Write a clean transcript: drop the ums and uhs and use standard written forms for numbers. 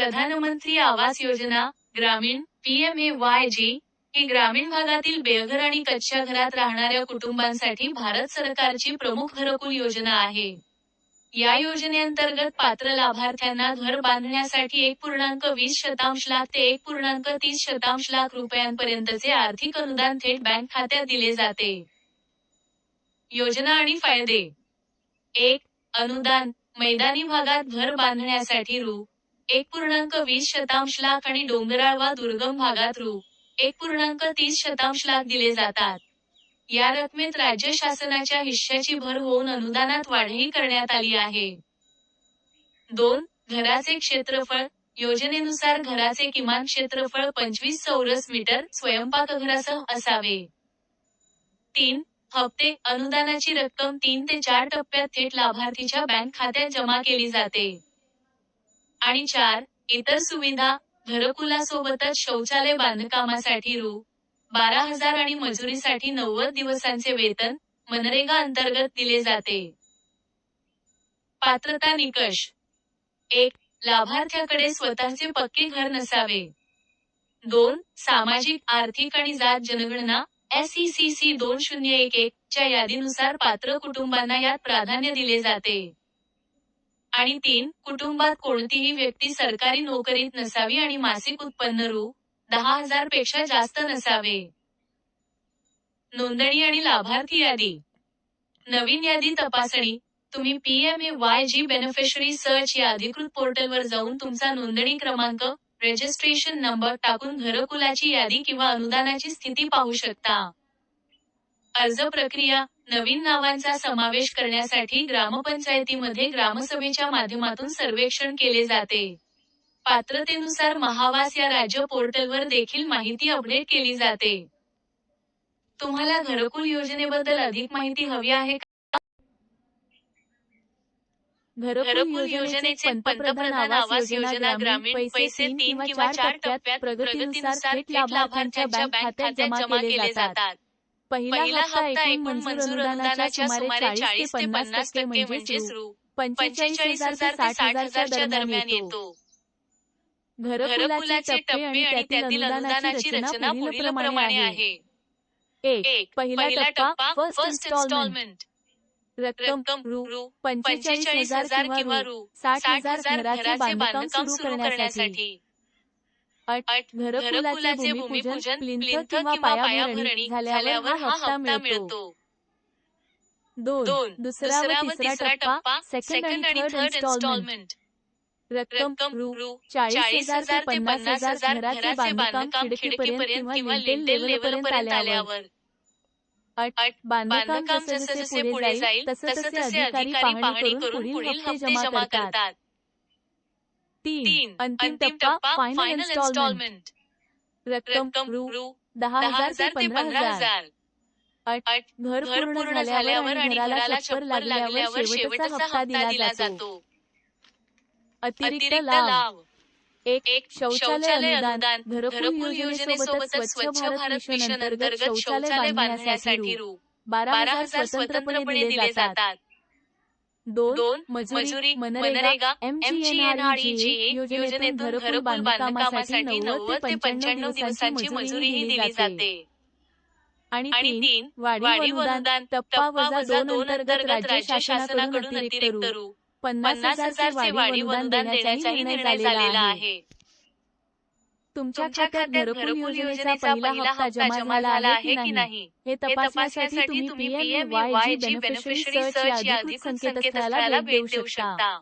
प्रधानमंत्री आवास योजना ग्रामीण PMAYG ही ग्रामीण भागातील बेघर आणि कच्च्या घरात राहणाऱ्या कुटुंबांसाठी भारत सरकारची प्रमुख घरकुल योजना आहे. या योजनेअंतर्गत पात्र लाभार्थ्यांना घर बांधण्यासाठी 1.20 लाख ते 1.30 लाख रुपयांपर्यंतचे आर्थिक अनुदान थेट बँक खात्यात दिले जाते. योजना आणि फायदे. 1. अनुदान. मैदानी भागात घर बांधण्यासाठी रु. 1.20 लाख आणि डोंगराळ वा दुर्गम भागात रु. 1.30 लाख दिले जातात. या रकमेत राज्य शासनाच्या हिश्श्याची भर होऊन अनुदानात वाढही करण्यात आली आहे. 2. घराचे क्षेत्रफळ. योजनेनुसार घराचे किमान क्षेत्रफळ 25 चौरस मीटर स्वयंपाकघरासह असावे. 3. हप्ते. अनुदानाची रक्कम 3 ते 4 टप्प्यात थेट लाभार्थीच्या बँक खात्यात जमा केली जाते. आणि 4. इतर सुविधा. घरकुलासोबतच शौचालय बांधकामासाठी रु. 12,000 आणि मजुरीसाठी 90 दिवसांचे वेतन मनरेगा अंतर्गत दिले जाते. पात्रता निकष. 1. लाभार्थ्याकडे स्वतःचे पक्के घर नसावे. 2. सामाजिक, आर्थिक आणि जात जनगणना SECC 2011 च्या यादीनुसार पात्र कुटुंबांना यात प्राधान्य दिले जाते. आणि 3. कुटुंबात कोणतीही व्यक्ती सरकारी नोकरीत नसावी आणि मासिक उत्पन्न रु. 10,000 पेक्षा जास्त नसावे. नोंदणी आणि लाभार्थी यादी. नवीन यादी तपासणी. तुम्ही PMAYG बेनिफिशरी सर्च या अधिकृत पोर्टलवर जाऊन तुमचा नोंदणी क्रमांक, रजिस्ट्रेशन नंबर टाकून घरकुलाची यादी किंवा अनुदानाची स्थिती पाहू शकता. अर्ज प्रक्रिया. नवीन नावांचा समावेश करण्यासाठी ग्रामपंचायतीमध्ये ग्रामसभेच्या माध्यमातून सर्वेक्षण केले जाते. पात्रतेनुसार महावास या राज्य पोर्टलवर देखील माहिती अपडेट केली जाते. तुम्हाला घरकुल योजनेबद्दल अधिक माहिती हवी आहे का? घरकुल योजनेचे पंतप्रधान आवास योजना ग्रामीण पैसे 3 किंवा 4 टप्प्यात प्रगतीनुसार थेट लाभार्थ्यांच्या बँक खात्यात जमा केले जातात. पहिला हप्ता एकूण मंजूर अनुदानाच्या सुमारे 40 ते 50% म्हणजेच रु. 45,000 ते 60,000 दरम्यान येतो. घरकुलाचे टप्पे आणि त्यातील अनुदानाची रचना पुढीलप्रमाणे आहे. 1. पहिला टप्पा फर्स्ट इन्स्टॉलमेंट. रक्कम रु. 45,000 किंवा रु. 60,000 घराचे बांधकाम सुरू करण्यासाठी. घरकुलाचे भूमिपूजन, प्लिंथ किंवा पायाभरणी झाल्यावर हा हप्ता मिळतो. 2. दुसरा व तिसरा टप्पा सेकंड आणि थर्ड इन्स्टॉलमेंट. रक्कम रु. 40,000 ते 50,000 घराचे बांधकाम खिडकीपर्यंत किंवा लिंटेल लेवलपर्यंत आल्यावर. बांधकाम जसजसे पुढे जाईल तसतसे अधिकारी पाहणी करून पुढील हप्ते जमा करतात. 3. अंतिम टप्पा फायनल इन्स्टॉलमेंट. रक्कम रु. 10,000 ते 15,000. घर पूर्ण झाल्यावर आणि घराला छप्पर लागल्यावर शेवटचा हप्ता दिला जातो. अतिरिक्त लाभ. 1. शौचालय अनुदान. घरकुल योजनेसोबतच स्वच्छ भारत मिशन अंतर्गत शौचालय बांधण्यासाठी रु. 12,000 स्वतंत्रपणे दिले जातात. 2. मजुरी मनरेगा MGNREGA योजनेतून घरकुल बांधकामासाठी 90 ते 95 दिवसांची मजुरीही दिली जाते. आणि 3. वाढीव अनुदान टप्पा वजा 2 अंतर्गत राज्य शासनाकडून अतिरिक्त रु. 50,000 चे वाढीव अनुदान देण्याचाही निर्णय झालेला आहे. तुमच्या खात्यात घरकुल योजनेचा पहिला हप्ता जमा झाला आहे की नाही हे तपासण्यासाठी तुम्ही PMAYG बेनिफिशरी सर्च या अधिकृत संकेतस्थळाला भेट देऊ शकता.